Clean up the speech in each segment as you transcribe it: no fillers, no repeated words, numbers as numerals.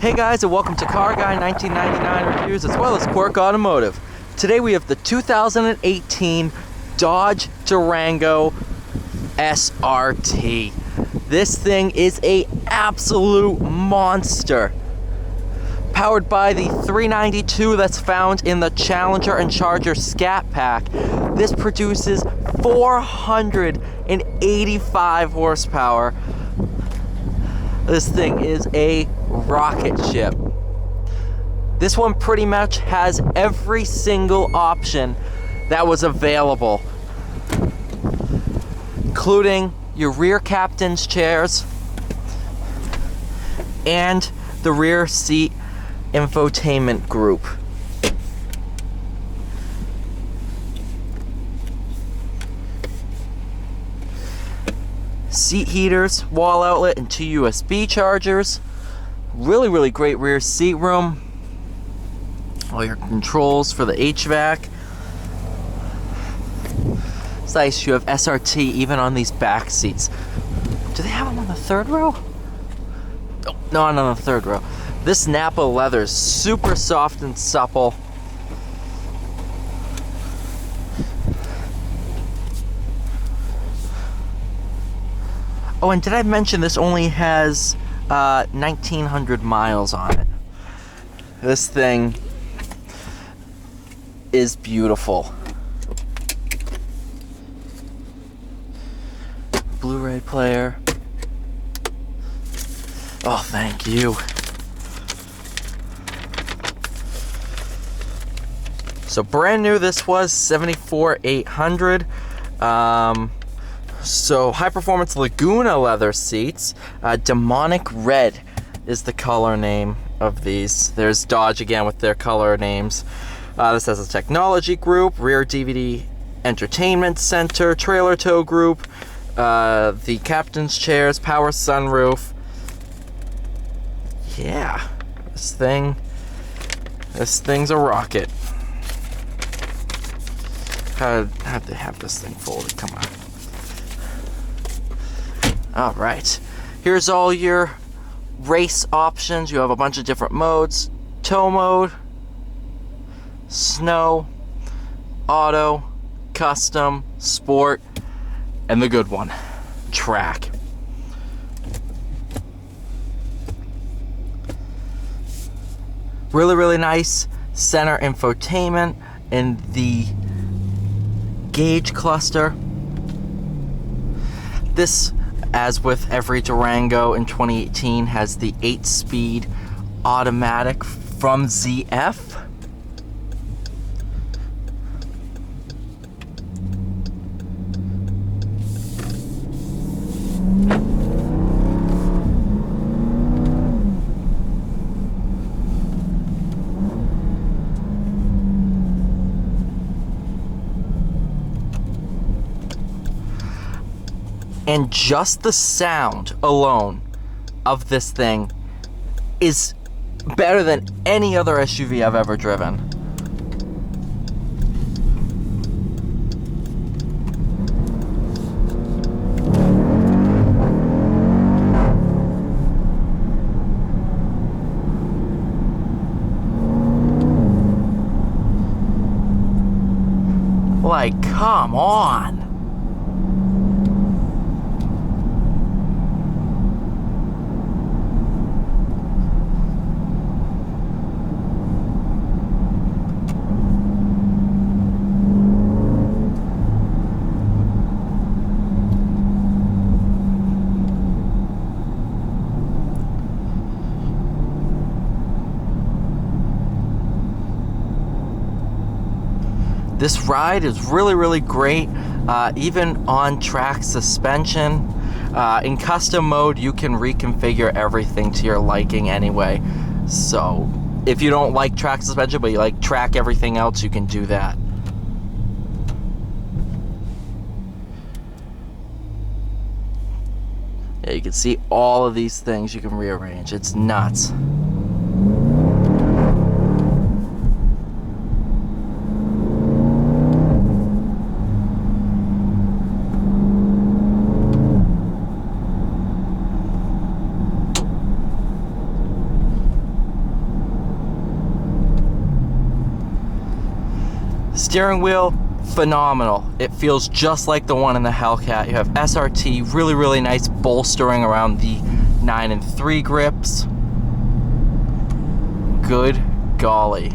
Hey guys, and welcome to Car Guy 1999 Reviews as well as Quirk Automotive. Today we have the 2018 Dodge Durango SRT. This thing is a absolute monster. Powered by the 392 that's found in the Challenger and Charger Scat Pack, this produces 485 horsepower. This thing is a rocket ship. This one pretty much has every single option that was available, including your rear captain's chairs and the rear seat infotainment group. Seat heaters, wall outlet, and 2 USB chargers. Really great rear seat room. All your controls for the HVAC. It's nice you have SRT even on these back seats. Do they have them on the third row? Oh, not on the third row. This Nappa leather is super soft and supple. Oh, and did I mention this only has 1,900 miles on it? This thing is beautiful. Blu-ray player. Oh, thank you. So brand new, this was $74,800. So high performance Laguna leather seats. Demonic Red is the color name of these. There's Dodge again with their color names. This has a technology group, rear DVD entertainment center, trailer tow group, the captain's chairs, power sunroof. Yeah, this thing's a rocket. How'd they have this thing folded? Come on. Alright, here's all your race options. You have a bunch of different modes. Tow mode, snow, auto, custom, sport, and the good one, track. Really nice center infotainment and the gauge cluster. This, as with every Durango in 2018, has the 8-speed automatic from ZF. And just the sound alone of this thing is better than any other SUV I've ever driven. Like, come on. This ride is really great, even on track suspension. In custom mode, you can reconfigure everything to your liking anyway. So if you don't like track suspension, but you like track everything else, you can do that. Yeah, you can see all of these things you can rearrange. It's nuts. Steering wheel, phenomenal. It feels just like the one in the Hellcat. You have SRT, really, really nice bolstering around the 9 3 grips. Good golly.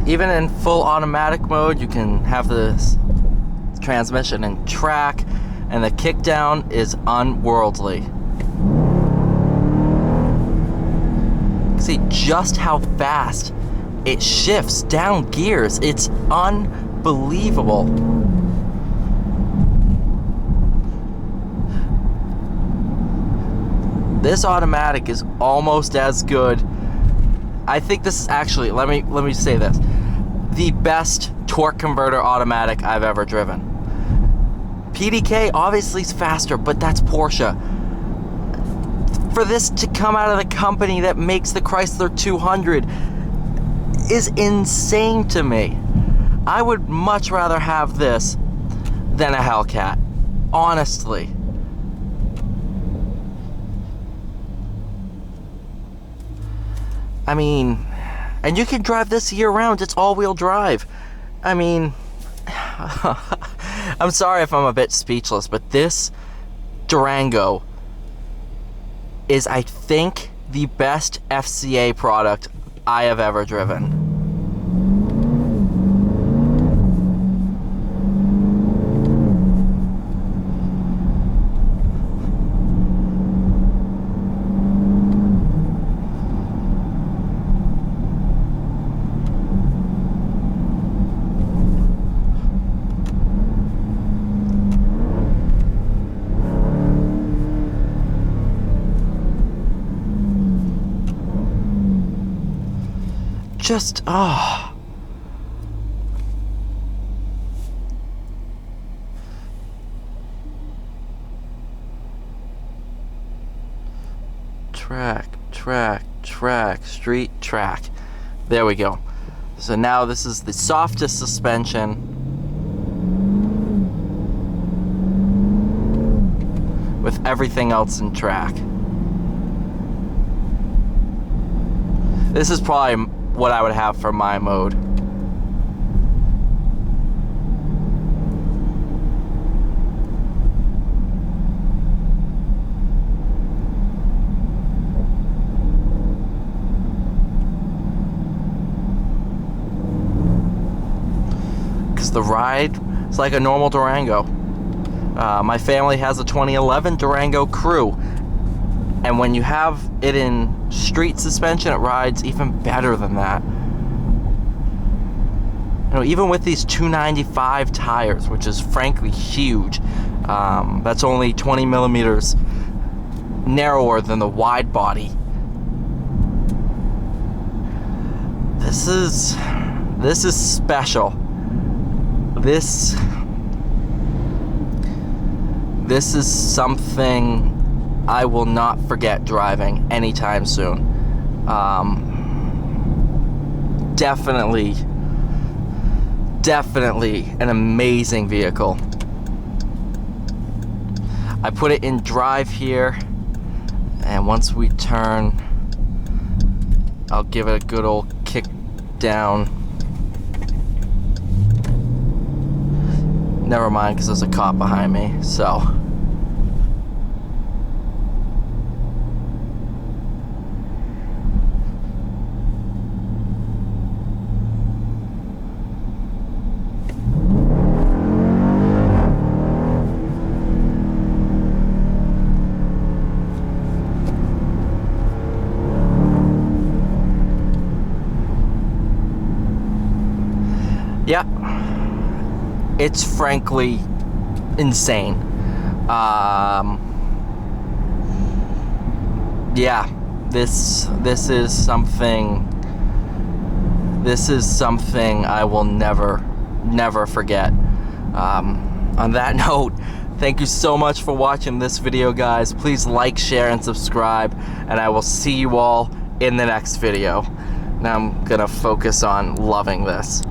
Even in full automatic mode, you can have the transmission in track, and the kickdown is unworldly. See just how fast it shifts down gears. It's unbelievable. This automatic is almost as good. I think this is actually, let me say this, the best torque converter automatic I've ever driven. PDK obviously is faster, but that's Porsche. For this to come out of the company that makes the Chrysler 200 is insane to me. I would much rather have this than a Hellcat, honestly. I mean, and you can drive this year-round. It's all-wheel drive. I mean, I'm sorry if I'm a bit speechless, but this Durango is, I think, the best FCA product I have ever driven. Just, oh. Track, street, track. There we go. So now this is the softest suspension. With everything else in track. This is probably what I would have for my mode. Because the ride is like a normal Durango. My family has a 2011 Durango Crew, and when you have it in street suspension, it rides even better than that. You know, even with these 295 tires, which is frankly huge, that's only 20 millimeters narrower than the wide body. This is special. This is something I will not forget driving anytime soon. Definitely an amazing vehicle. I put it in drive here, and once we turn, I'll give it a good old kick down. Never mind, because there's a cop behind me, so. Yeah, it's frankly insane. Yeah, this is something I will never forget. On that note, Thank you so much for watching this video, guys. Please like, share, and subscribe, and I will see you all in the next video. Now I'm gonna focus on loving this.